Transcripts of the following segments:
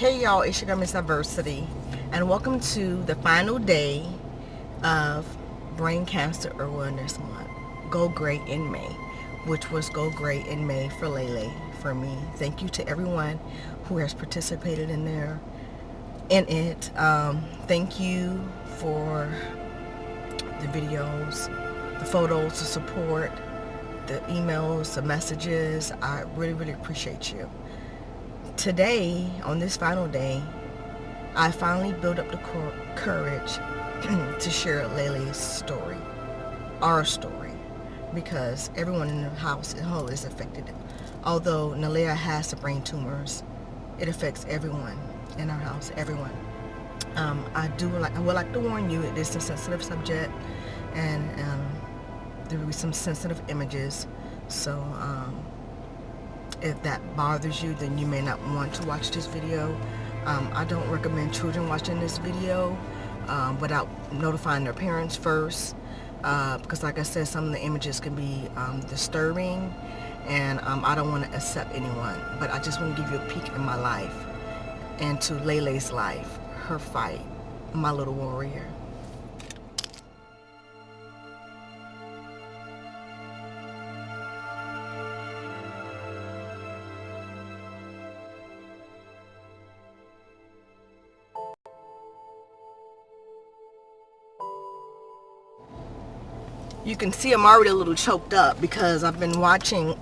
Hey y'all, it's your girl Miss Diversity, and welcome to the final day of Brain Cancer Awareness Month. Go Great in May, which was Go Great in May for Lele, for me. Thank you to everyone who has participated in it. Thank you for the videos, the photos, the support, the emails, the messages. I really appreciate you. Today, on this final day, I finally built up the courage to share Lele's story, our story, because everyone in the house is affected. Although Nalea has the brain tumors, it affects everyone in our house, everyone. I would like to warn you, it is a sensitive subject, and there will be some sensitive images, so if that bothers you, then you may not want to watch this video. I don't recommend children watching this video without notifying their parents first, because like I said, some of the images can be disturbing, and I don't want to accept anyone, but I just want to give you a peek in my life and to Lele's life, her fight, my little warrior. You can see I'm already a little choked up because I've been watching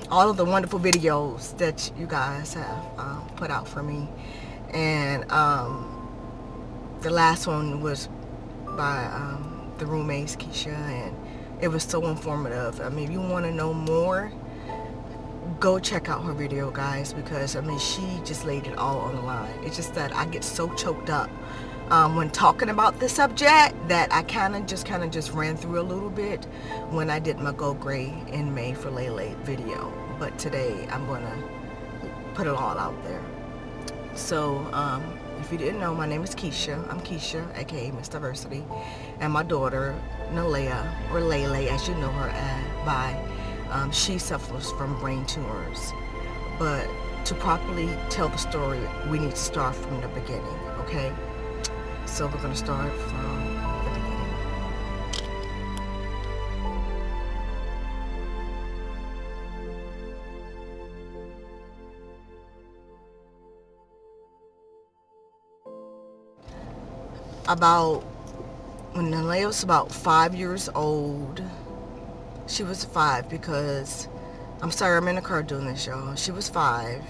all of the wonderful videos that you guys have put out for me, and the last one was by the roommates Keisha, and it was so informative. I mean, if you want to know more, go check out her video, guys, because I mean, she just laid it all on the line. It's just that I get so choked up when talking about this subject that I kind of just ran through a little bit when I did my Go Gray in May for Lele video. But today I'm gonna put it all out there. So if you didn't know, my name is Keisha. I'm Keisha, aka Miss Diversity, and my daughter Nalea, or Lele as you know her by, she suffers from brain tumors. But to properly tell the story, we need to start from the beginning, okay? So we're going to start from the beginning. When Lele was about 5 years old, she was 5 because, I'm sorry, I'm in the car doing this, y'all. She was 5.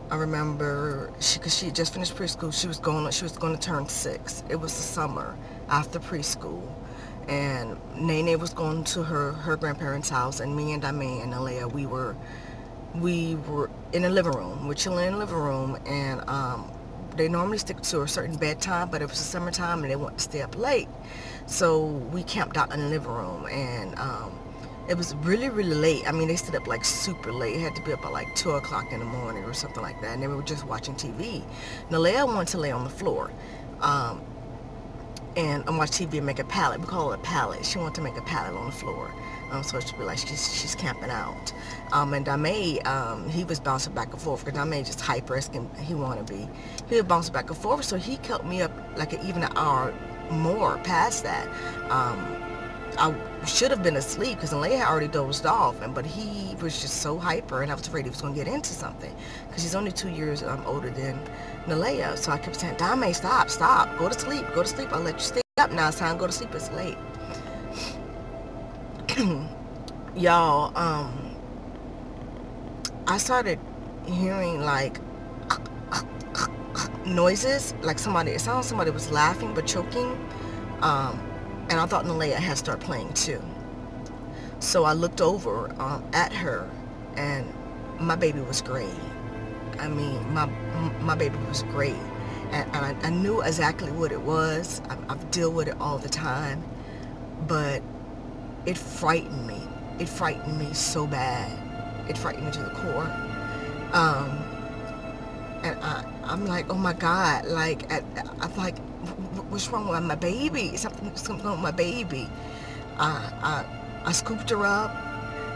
I remember because she just finished preschool. She was going to turn 6. It was the summer after preschool, and Nene was going to her grandparents' house, and me and Dame and Alea, we were in the living room. We're chilling in the living room, and they normally stick to a certain bedtime, but it was the summertime and they wanted to stay up late, so we camped out in the living room, and it was really late. I mean, they stayed up like super late. It had to be up at like 2 o'clock in the morning or something like that, and they were just watching TV. Nalea wanted to lay on the floor and watch TV and make a pallet. We call it a pallet. She wanted to make a pallet on the floor, so it should be like she's camping out. And Dame, he was bouncing back and forth, because Dame just hyper as he want to be. He would bounce back and forth, so he kept me up like even an hour more past that. I should have been asleep because Lele had already dozed off, but he was just so hyper, and I was afraid he was going to get into something because he's only 2 years older than Nalea. So I kept saying, Dame, stop, go to sleep, I'll let you stay up now. It's time to go to sleep, it's late. Y'all, I started hearing like noises, like it sounded like somebody was laughing but choking, and I thought Nalea had started playing too. So I looked over at her, and my baby was gray. I mean, my baby was gray, and I knew exactly what it was. I've dealt with it all the time, but it frightened me. It frightened me so bad. It frightened me to the core. And I'm like, oh my God, like, I'm like, what's wrong with my baby? Something wrong with my baby. I scooped her up,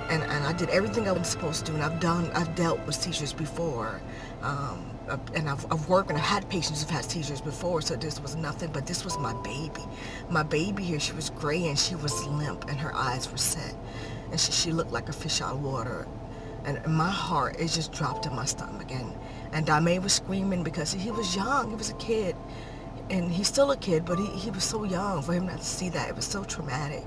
and I did everything I was supposed to do, and I've dealt with seizures before, and I've worked and I've had patients who've had seizures before, so this was nothing, but this was my baby here. She was gray and she was limp and her eyes were set, and she looked like a fish out of water, and my heart, it just dropped in my stomach. And Dame was screaming because he was young, he was a kid, and he's still a kid, but he was so young. For him not to see that, it was so traumatic.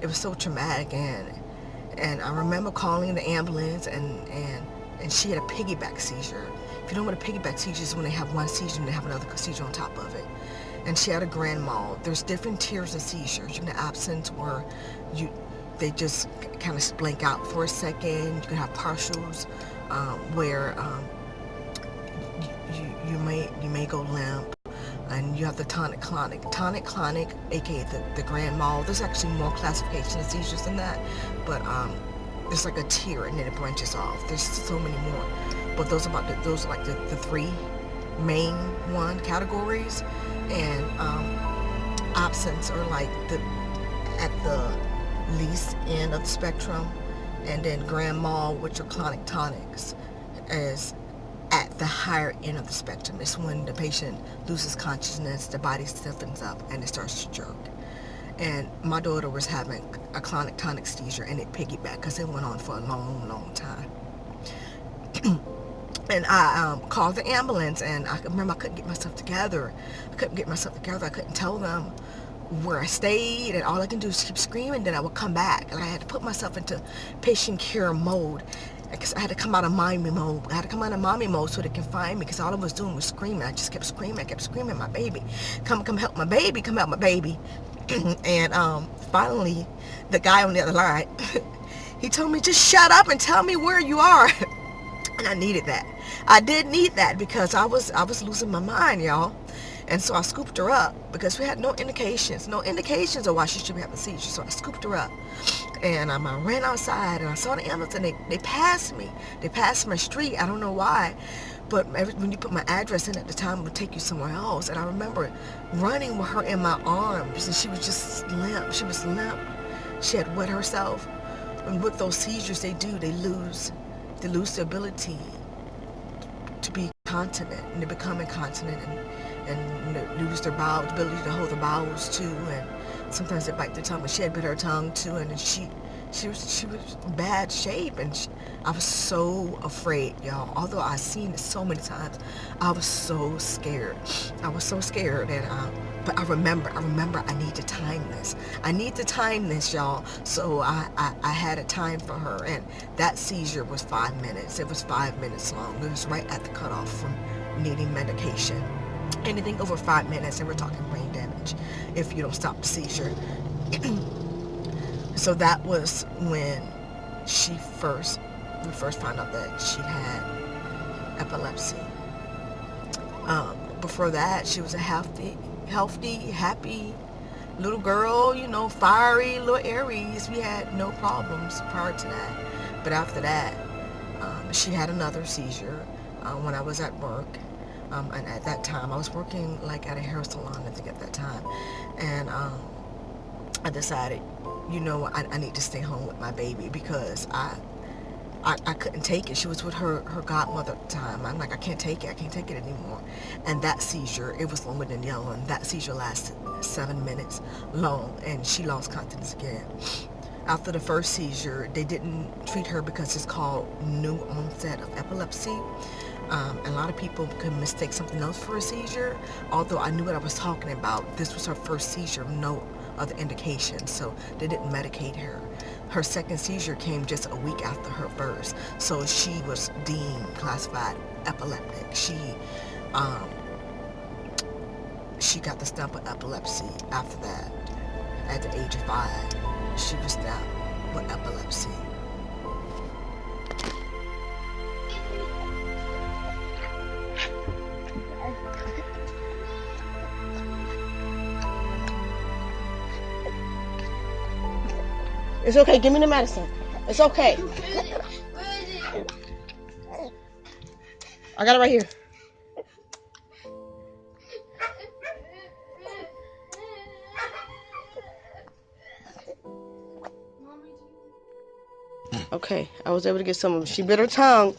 It was so traumatic. And I remember calling the ambulance, and she had a piggyback seizure. If you know what a piggyback seizure is, when they have one seizure and they have another seizure on top of it. And she had a grand mal. There's different tiers of seizures. You can have absence where they just kind of blank out for a second. You can have partials where you may go limp. And you have the tonic-clonic, aka the grand mal. There's actually more classification of seizures than that, but there's like a tier and then it branches off. There's so many more, but those are like the three main categories. And absence are like at the least end of the spectrum, and then grand mal, which are clonic tonics, is at the higher end of the spectrum. It's when the patient loses consciousness, the body stiffens up, and it starts to jerk. And my daughter was having a clonic tonic seizure, and it piggybacked because it went on for a long time. And I called the ambulance, and I remember I couldn't get myself together. I couldn't tell them where I stayed, and all I can do is keep screaming. Then I would come back, and I had to put myself into patient care mode, because I had to come out of mommy mode. So they can find me, because all I was doing was screaming. I just kept screaming. My baby, come help my baby, come help my baby. And finally, the guy on the other line, he told me, just shut up and tell me where you are. And I needed that. I did need that, because I was losing my mind, y'all. And so I scooped her up, because we had no indications of why she should be having a seizure. So I scooped her up, and I ran outside, and I saw the ambulance, and they passed me. They passed my street. I don't know why, but when you put my address in at the time, it would take you somewhere else. And I remember running with her in my arms, and she was just limp. She was limp. She had wet herself. And with those seizures, they lose the ability to be continent, and they become incontinent, and lose their bowels, ability to hold their bowels too, and sometimes they bite their tongue. But she had bit her tongue too, and she was in bad shape, and I was so afraid, y'all. Although I've seen it so many times, I was so scared. And but I remember I need to time this. Y'all. So I had a time for her, and that seizure was 5 minutes. It was 5 minutes long. It was right at the cutoff from needing medication. Anything over 5 minutes, and we're talking brain damage if you don't stop the seizure. So that was when we first found out that she had epilepsy. Before that, she was a healthy, happy little girl, fiery, little Aries. We had no problems prior to that. But after that, she had another seizure when I was at work. And at that time, I was working like at a hair salon, I think, at that time. And I decided, I need to stay home with my baby, because I couldn't take it. She was with her godmother at the time. I'm like, I can't take it anymore. And that seizure, it was longer than the other one. That seizure lasted 7 minutes long, and she lost consciousness again. After the first seizure, they didn't treat her because it's called new onset of epilepsy. A lot of people could mistake something else for a seizure. Although I knew what I was talking about, this was her first seizure, no other indication, so they didn't medicate her. Her second seizure came just a week after her first, so she was classified epileptic. She got the stamp of epilepsy after that. At the age of 5, she was stamped with epilepsy. It's okay. Give me the medicine. It's okay. I got it right here. Okay, I was able to get some of them. She bit her tongue.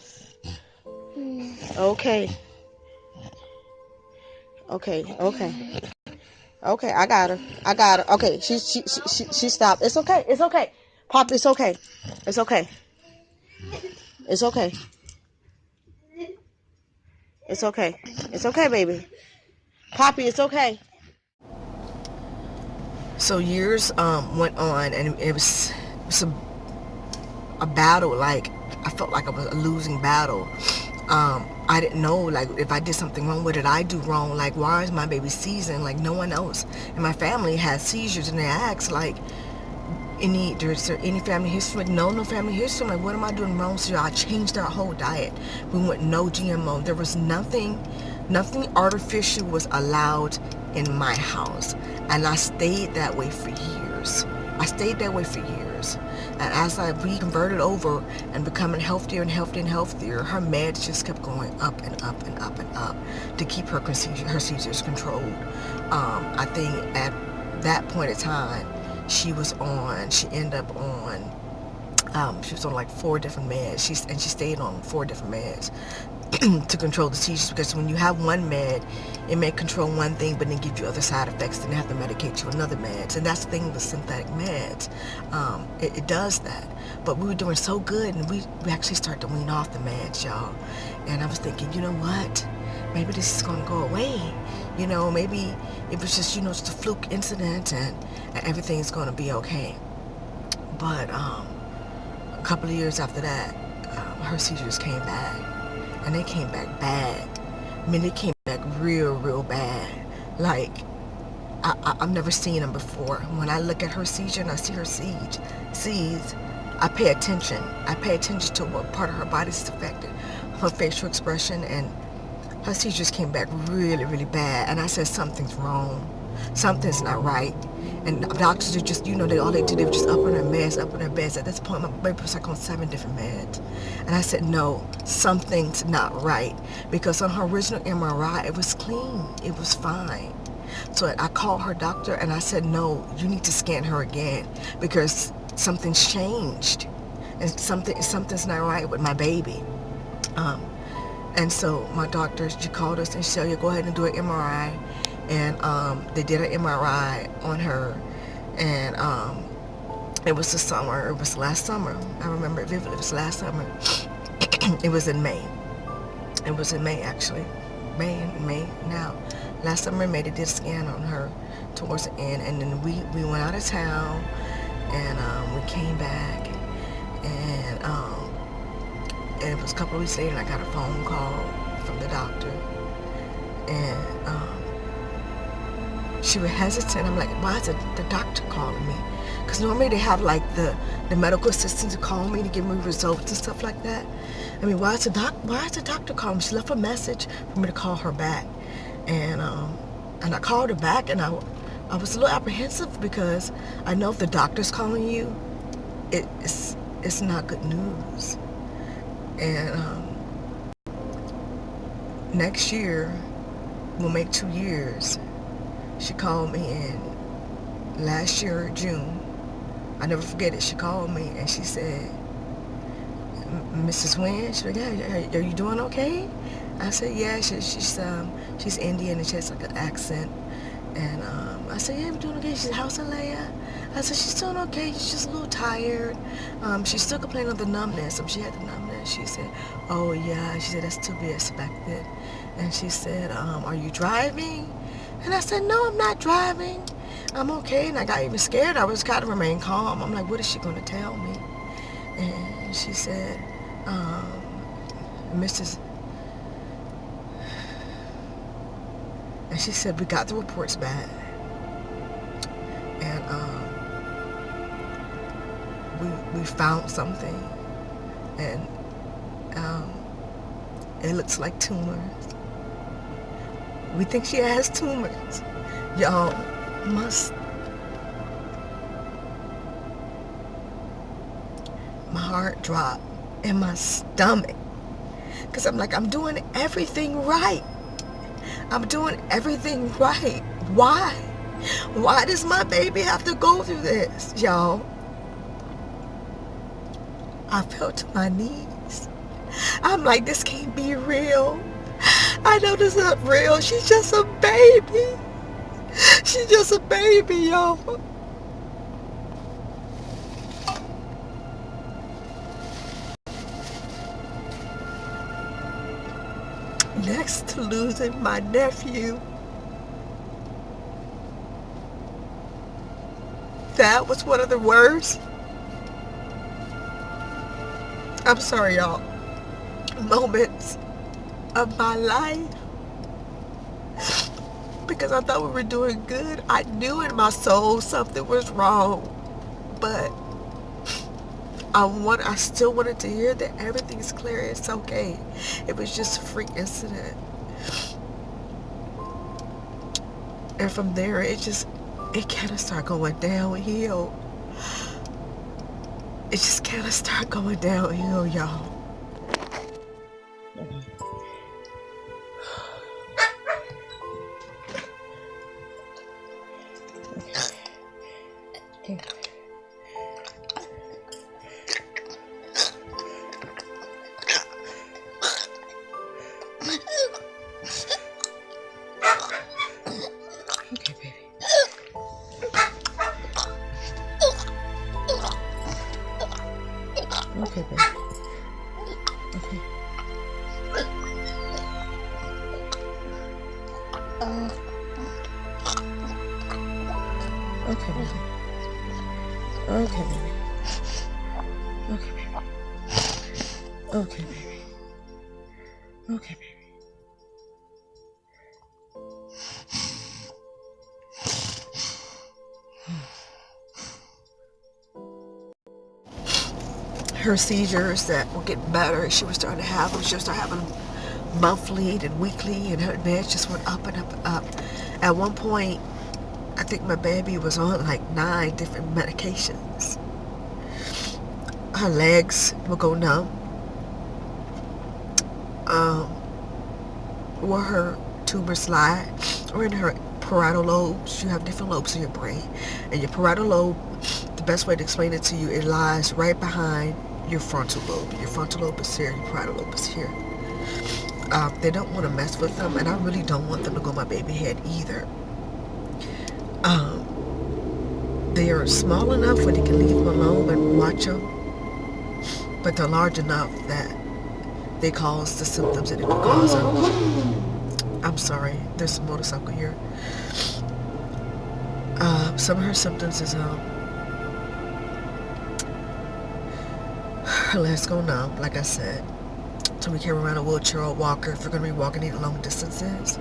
Okay. Okay. Okay, I got her. Okay, she stopped. It's okay. Pop, it's okay. It's okay. It's okay. It's okay. It's okay, baby. Poppy, it's okay. So years went on, and it was a battle. Like, I felt like I was a losing battle. I didn't know, like, if I did something wrong, what did I do wrong? Like, why is my baby seizing? Like, no one else in my family has seizures, and they asked, like, is there any family history? Like, no family history. I'm like, what am I doing wrong? So I changed our whole diet. We went no GMO. There was nothing artificial was allowed in my house, and I stayed that way for years. And as we converted over and becoming healthier and healthier, her meds just kept going up and up and up and up to keep her seizures controlled. I think at that point in time, she ended up on, she was on like 4 different meds. She stayed on 4 different meds to control the seizures, because when you have one med, it may control one thing, but then give you other side effects, then they have to medicate you with another meds. And that's the thing with synthetic meds. It does that. But we were doing so good, and we actually started to wean off the meds, y'all. And I was thinking, you know what? Maybe this is going to go away. You know, maybe it was just, just a fluke incident, and everything's going to be okay. But a couple of years after that, her seizures came back. And they came back bad. I mean, they came back real bad. Like, I've never seen them before. When I look at her seizure and I see her seize, I pay attention. I pay attention to what part of her body is affected, her facial expression, and her seizures came back really bad. And I said, something's wrong. Something's not right. And the doctors are just, they all they did, they were just up on their beds. At this point, my baby was like on 7 different meds. And I said, no, something's not right. Because on her original MRI, it was clean. It was fine. So I called her doctor and I said, no, you need to scan her again, because something's changed. And something's not right with my baby. And so my doctor, she called us and she said, go ahead and do an MRI. And they did an MRI on her, and it was the summer. It was last summer. I remember it vividly. It was last summer. It was in May. It was in May, actually. May now. Last summer in May, they did a scan on her towards the end, and then we went out of town, and we came back, and it was a couple of weeks later, and I got a phone call from the doctor, and she was hesitant. I'm like, why is the doctor calling me? Because normally they have like the medical assistants to call me to give me results and stuff like that. I mean, why is the doctor calling me? She left a message for me to call her back, and I called her back, and I was a little apprehensive, because I know if the doctor's calling you, it's not good news. And next year will make 2 years. She called me in last year, June. I never forget it. She called me and she said, Mrs. Nguyen? She said, yeah, are you doing okay? I said, yeah. She's Indian and she has like an accent. And I said, yeah, I'm doing okay. She said, how's Alea? I said, she's doing okay. She's just a little tired. She's still complaining of the numbness. She had the numbness. She said, oh yeah. She said, that's to be expected. And she said, are you driving? And I said, no, I'm not driving. I'm okay. And I got even scared. I was trying to remain calm. I'm like, what is she going to tell me? And she said, Mrs. And she said, we got the reports back. And we found something. And it looks like tumors. We think she has tumors. Y'all must. My heart dropped in my stomach. Because I'm like, I'm doing everything right. I'm doing everything right. Why? Why does my baby have to go through this, y'all? I fell to my knees. I'm like, this can't be real. I know this is not real. She's just a baby. She's just a baby, y'all. Next to losing my nephew, that was one of the worst, I'm sorry y'all, moments of my life, because I thought we were doing good. I knew in my soul something was wrong, but I still wanted to hear that everything's clear, it's okay. It was just a freak incident. And from there, it kind of started going downhill. It just kind of started going downhill, y'all. Okay, baby. Okay. Okay, baby. Okay, baby. Okay, baby. Okay, baby. Okay, baby. Her seizures that were getting better, she was starting to have them. She was starting having them monthly and weekly, and her meds just went up and up and up. At one point, I think my baby was on like 9 different medications. Her legs would go numb. Where her tumors lie, or in her parietal lobes. You have different lobes in your brain, and your parietal lobe, the best way to explain it to you, it lies right behind your frontal lobe. Your frontal lobe is here, your parietal lobe is here. They don't want to mess with them, and I really don't want them to go on my baby head either. They are small enough where they can leave them alone and watch them, but they're large enough that they cause the symptoms that it can cause them. I'm sorry, there's a motorcycle here. Some of her symptoms is her legs go numb, like I said. So we carry around a wheelchair or a walker if we're going to be walking any long distances.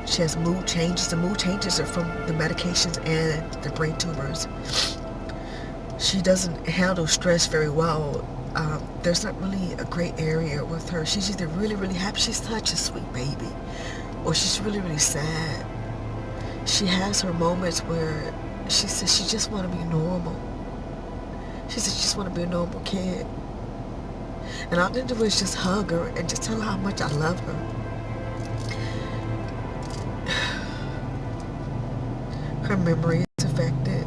She has mood changes. The mood changes are from the medications and the brain tumors. She doesn't handle stress very well. There's not really a gray area with her. She's either really, really happy, she's such a sweet baby, or she's really, really sad. She has her moments where she says she just want to be normal. She says she just want to be a normal kid. And all I do is just hug her and just tell her how much I love her. Her memory is affected.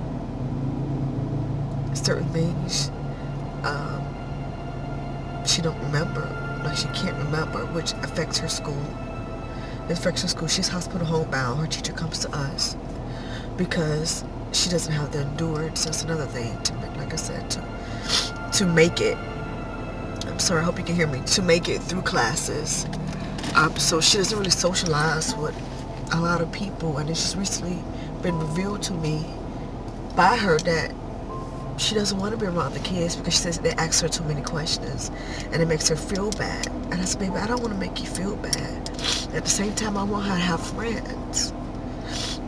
Certain things she don't remember, like she can't remember, which affects her school. It affects her school. She's hospital homebound. Her teacher comes to us because she doesn't have the endurance. That's another thing to make, like I said, to make it. I'm sorry, I hope you can hear me. To make it through classes. So she doesn't really socialize with a lot of people, and it's just recently been revealed to me by her that she doesn't want to be around the kids because she says they ask her too many questions and it makes her feel bad. And I said, baby, I don't want to make you feel bad. At the same time, I want her to have friends.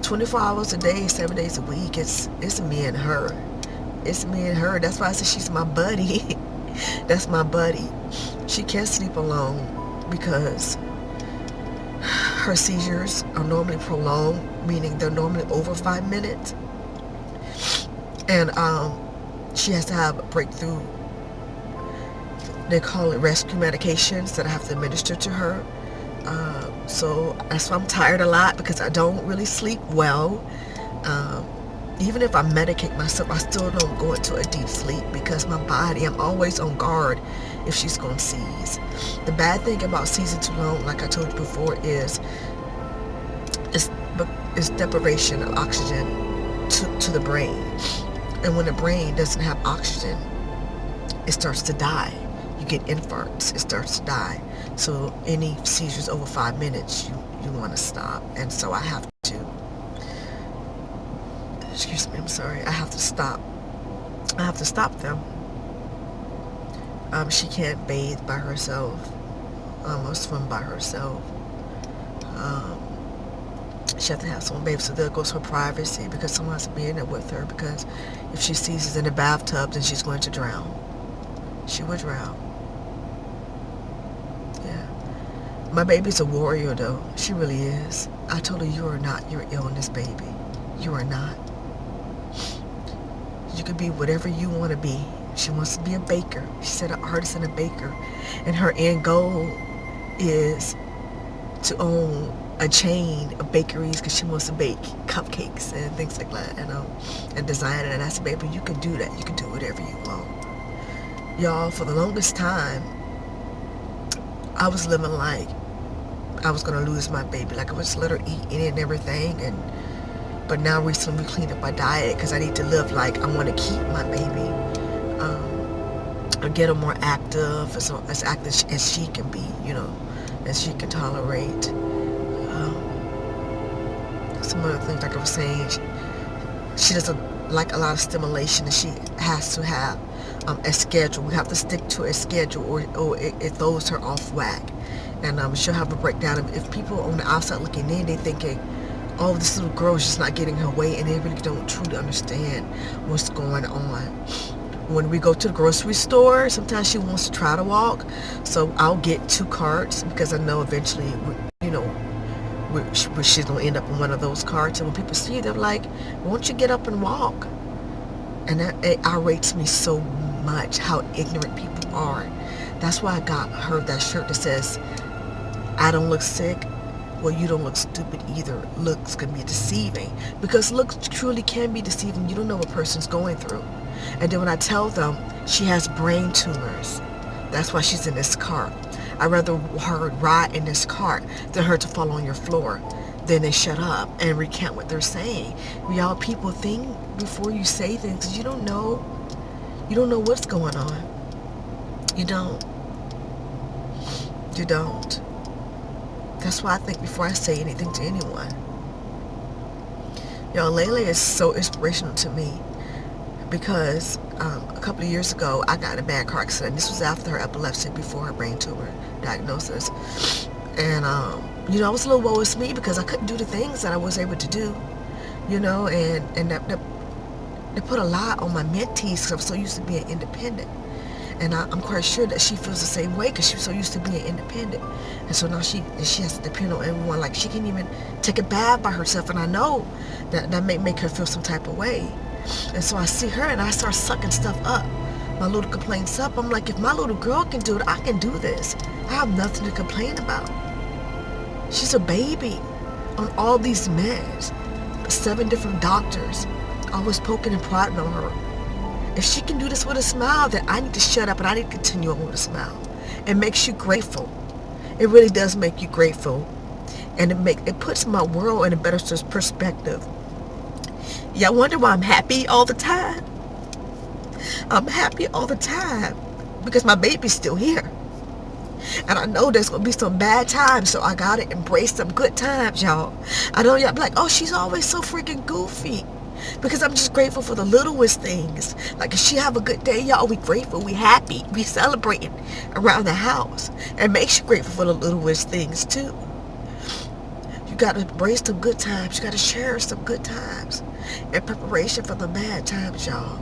24 hours a day, 7 days a week, it's me and her. It's me and her. That's why I said she's my buddy. That's my buddy. She can't sleep alone because her seizures are normally prolonged, meaning they're normally over 5 minutes. And she has to have a breakthrough, they call it rescue medications that I have to administer to her. So that's why I'm tired a lot, because I don't really sleep well. Even if I medicate myself, I still don't go into a deep sleep because my body, I'm always on guard if she's going to seize. The bad thing about seizing too long, like I told you before, is deprivation of oxygen to the brain. And when the brain doesn't have oxygen, it starts to die. You get infarcts, it starts to die. So any seizures over 5 minutes, you want to stop. And so I have to, excuse me, I'm sorry, I have to stop them. She can't bathe by herself, or swim by herself. She has to have someone bathe, so there goes her privacy because someone has to be in there with her, because if she seizes in the bathtub, then she's going to drown. She would drown. Yeah. My baby's a warrior, though. She really is. I told her, you are not your illness, baby. You are not. You could be whatever you want to be. She wants to be a baker. She said an artist and a baker. And her end goal is to own a chain of bakeries because she wants to bake cupcakes and things like that, and design it. And I said, baby, you can do that. You can do whatever you want. Y'all, for the longest time, I was living like I was going to lose my baby. Like I would just let her eat any and everything. But now recently we cleaned up my diet because I need to live like I want to keep my baby. And get her more active, as active as she can be, as she can tolerate. Some other things, like I was saying, she doesn't like a lot of stimulation, and she has to have a schedule. We have to stick to a schedule, or it throws her off whack. And she'll have a breakdown. If people on the outside looking in, they thinking, oh, this little girl is just not getting her way, and they really don't truly understand what's going on. When we go to the grocery store, sometimes she wants to try to walk, so I'll get 2 carts because I know eventually, she's going to end up in one of those carts. And when people see, they're like, won't you get up and walk? And it irritates me so much how ignorant people are. That's why I got her that shirt that says, I don't look sick. Well, you don't look stupid either. Looks can be deceiving, because looks truly can be deceiving. You don't know what a person's going through. And then when I tell them she has brain tumors, that's why she's in this cart. I'd rather her ride in this cart than her to fall on your floor. Then they shut up and recount what they're saying. Y'all, people think before you say things, 'cause you don't know what's going on. You don't. That's why I think before I say anything to anyone. Y'all, Lele is so inspirational to me because a couple of years ago, I got in a bad car accident. This was after her epilepsy, before her brain tumor diagnosis. And, I was a little woe is me because I couldn't do the things that I was able to do, and that put a lot on my mentees because I'm so used to being independent. And I'm quite sure that she feels the same way because she's so used to being independent. And so now she has to depend on everyone. Like, she can't even take a bath by herself. And I know that may make her feel some type of way. And so I see her and I start sucking stuff up, my little complaints up. I'm like, if my little girl can do it, I can do this. I have nothing to complain about. She's a baby on all these meds. 7 different doctors always poking and prodding on her. If she can do this with a smile, then I need to shut up and I need to continue on with a smile. It makes you grateful. It really does make you grateful. And it puts my world in a better perspective. Y'all wonder why I'm happy all the time? I'm happy all the time because my baby's still here. And I know there's going to be some bad times, so I got to embrace some good times, y'all. I know y'all be like, oh, she's always so freaking goofy. Because I'm just grateful for the littlest things. Like, if she have a good day, y'all, we grateful, we happy, we celebrating around the house. It makes you grateful for the littlest things, too. You got to embrace some good times. You got to share some good times in preparation for the bad times, y'all.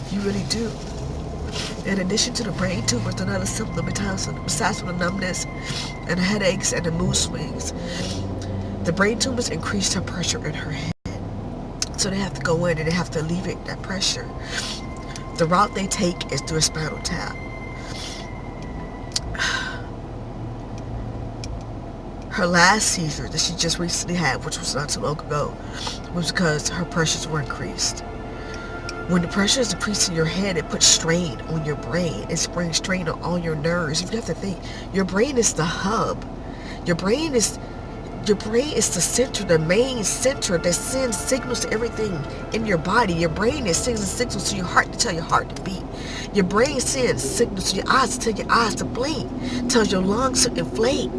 You really do. In addition to the brain tumors, another symptom besides from the numbness and the headaches and the mood swings, the brain tumors increased her pressure in her head. So they have to go in and they have to alleviate that pressure. The route they take is through a spinal tap. Her last seizure that she just recently had, which was not too long ago, was because her pressures were increased. When the pressure is increased in your head, it puts strain on your brain. It brings strain on all your nerves. You have to think, your brain is the hub. Your brain is the center, the main center that sends signals to everything in your body. Your brain is sending signals to your heart to tell your heart to beat. Your brain sends signals to your eyes to tell your eyes to blink, tells your lungs to inflate.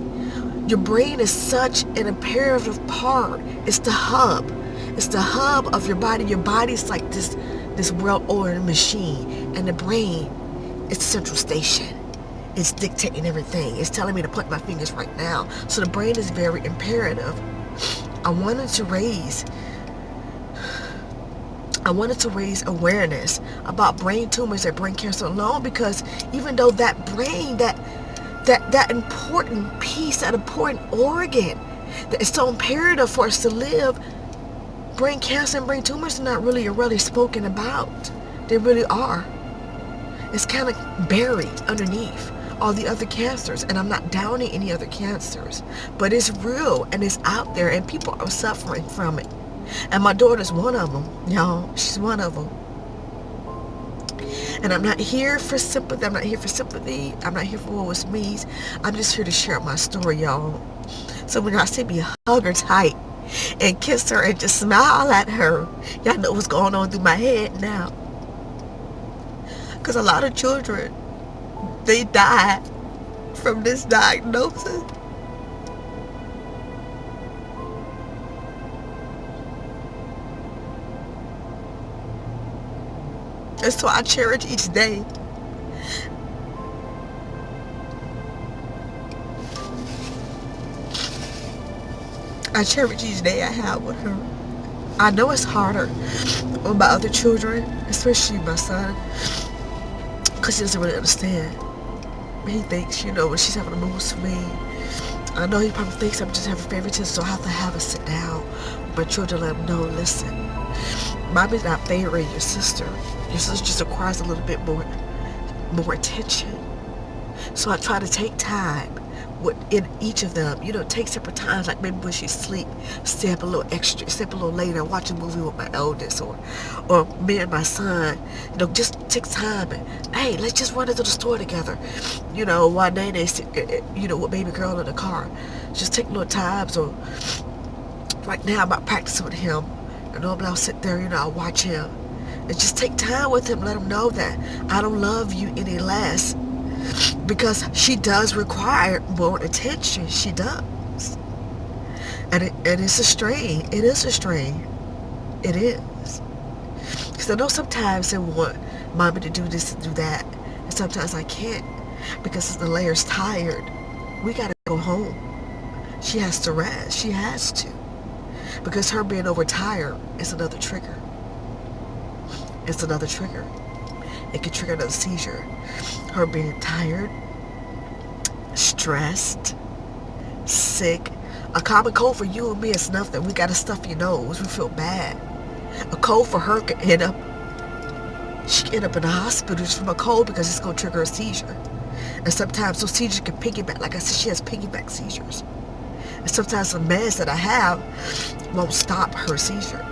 Your brain is such an imperative part. It's the hub. It's the hub of your body. Your body's like this well-oiled machine, and the brain is the central station. It's dictating everything. It's telling me to put my fingers right now. So the brain is very imperative. I wanted to raise awareness about brain tumors and brain cancer alone, because even though that brain, that important piece, that important organ that is so imperative for us to live, brain cancer and brain tumors are not really spoken about. They really are. It's kind of buried underneath all the other cancers, and I'm not downing any other cancers, but it's real and it's out there, and people are suffering from it. And my daughter's one of them, y'all. She's one of them. And I'm not here for sympathy. I'm not here for what was me's. I'm just here to share my story, y'all. So when y'all see me hug her tight and kiss her and just smile at her, y'all know what's going on through my head now. Because a lot of children, they die from this diagnosis. And so I cherish each day. I cherish each day I have with her. I know it's harder on my other children, especially my son, because he doesn't really understand. He thinks, when she's having a mood swing, I know he probably thinks I'm just having favoritism, so I have to have a sit down with my children, let them know, listen, mommy's not favoring your sister. Your sister just requires a little bit more attention. So I try to take time in each of them, take separate times, like maybe when she sleep, stay up a little extra, stay up a little later, watch a movie with my eldest, or me and my son, just take time and, hey, let's just run into the store together, while they sit, with baby girl in the car. Just take little times. Or right now I'm not practicing with him, and normally I'll sit there, I'll watch him, and just take time with him, let him know that I don't love you any less. Because she does require more attention. She does. And it's a strain. It is a strain. It is. Because I know sometimes they want mommy to do this and do that. And sometimes I can't. Because the layer's tired. We got to go home. She has to rest. She has to. Because her being overtired is another trigger. It's another trigger. It can trigger another seizure. Her being tired, stressed, sick. A common cold for you and me is nothing. We got to stuff your nose. We feel bad. A cold for her could end up in the hospital just from a cold, because it's going to trigger a seizure. And sometimes those seizures can piggyback. Like I said, she has piggyback seizures. And sometimes the meds that I have won't stop her seizure.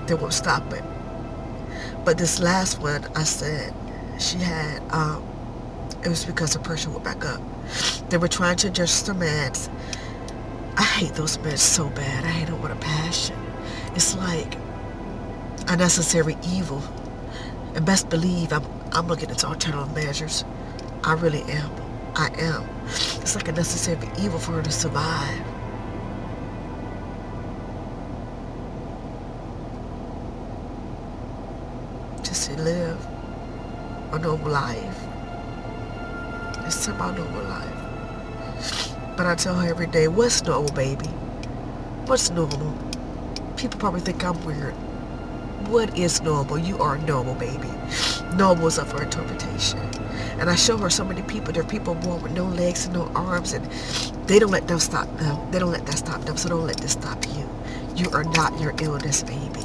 They won't stop it. But this last one, I said, she had, it was because her pressure went back up. They were trying to adjust the meds. I hate those meds so bad. I hate them with a passion. It's like a necessary evil. And best believe I'm looking into alternative measures. I really am. I am. It's like a necessary evil for her to survive. Just to live a normal life. It's somehow normal life. But I tell her every day, what's normal, baby? What's normal? People probably think I'm weird. What is normal? You are normal, baby. Normal is up for interpretation. And I show her so many people. There are people born with no legs and no arms, and they don't let them stop them. They don't let that stop them, so don't let this stop you. You are not your illness, baby.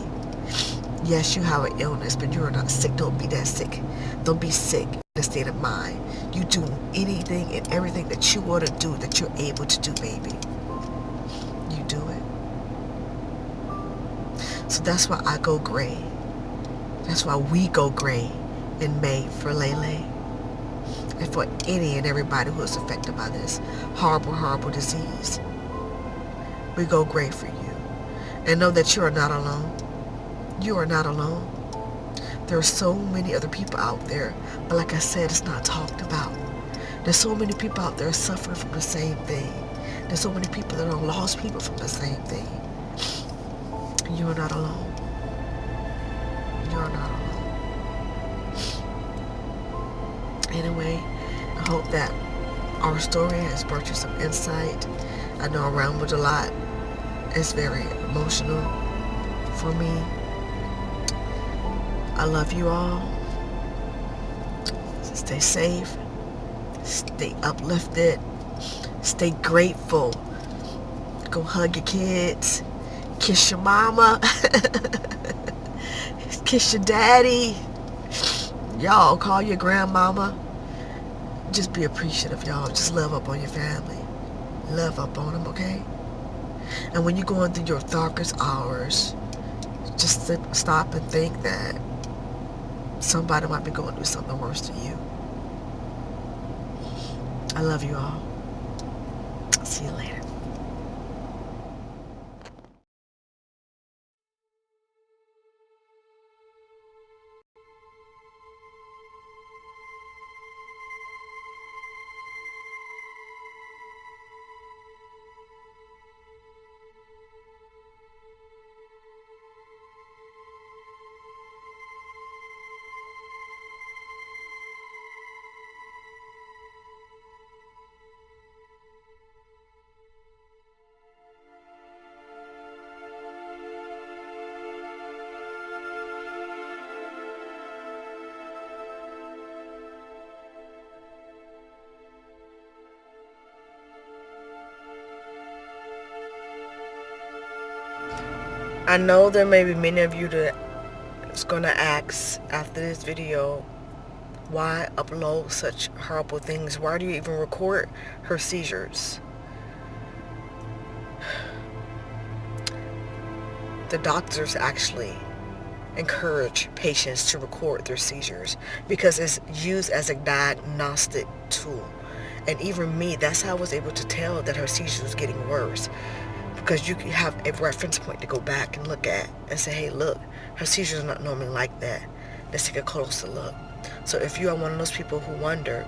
Yes, you have an illness, but you're not sick. Don't be that sick. Don't be sick in a state of mind. You do anything and everything that you want to do, that you're able to do, baby. You do it. So that's why I go gray. That's why we go gray in May for Lele. And for any and everybody who is affected by this horrible, horrible disease. We go gray for you. And know that you are not alone. You are not alone. There are so many other people out there, but like I said, it's not talked about. There's so many people out there suffering from the same thing. There's so many people that are lost people from the same thing. You are not alone. You are not alone. Anyway, I hope that our story has brought you some insight. I know I rambled a lot. It's very emotional for me. I love you all. Stay safe. Stay uplifted. Stay grateful. Go hug your kids. Kiss your mama. Kiss your daddy. Y'all call your grandmama. Just be appreciative, y'all. Just love up on your family. Love up on them, okay? And when you're going through your darkest hours, just stop and think that somebody might be going through something worse than you. I love you all. See you later. I know there may be many of you that's going to ask after this video, why upload such horrible things? Why do you even record her seizures? The doctors actually encourage patients to record their seizures because it's used as a diagnostic tool. And even me, that's how I was able to tell that her seizures was getting worse. Because you have a reference point to go back and look at and say, hey, look, her seizures are not normally like that. Let's take a closer look. So if you are one of those people who wonder,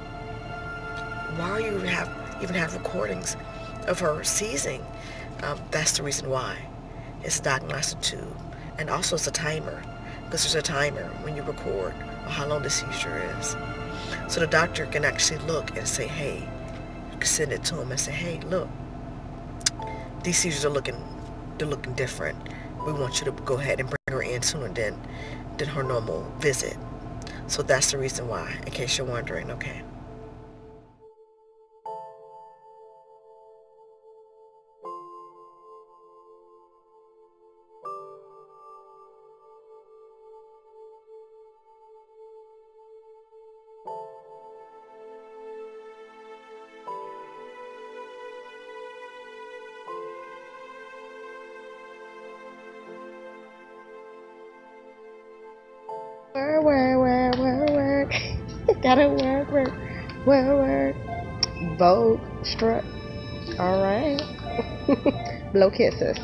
why you even have recordings of her seizing, that's the reason why. It's a diagnostic tube. And also it's a timer, because there's a timer when you record how long the seizure is. So the doctor can actually look and say, hey, you can send it to him and say, hey, look, these seizures are looking different. We want you to go ahead and bring her in sooner than her normal visit. So that's the reason why, in case you're wondering, okay? Work. Gotta work. Vogue, strut. All right. Blow kisses.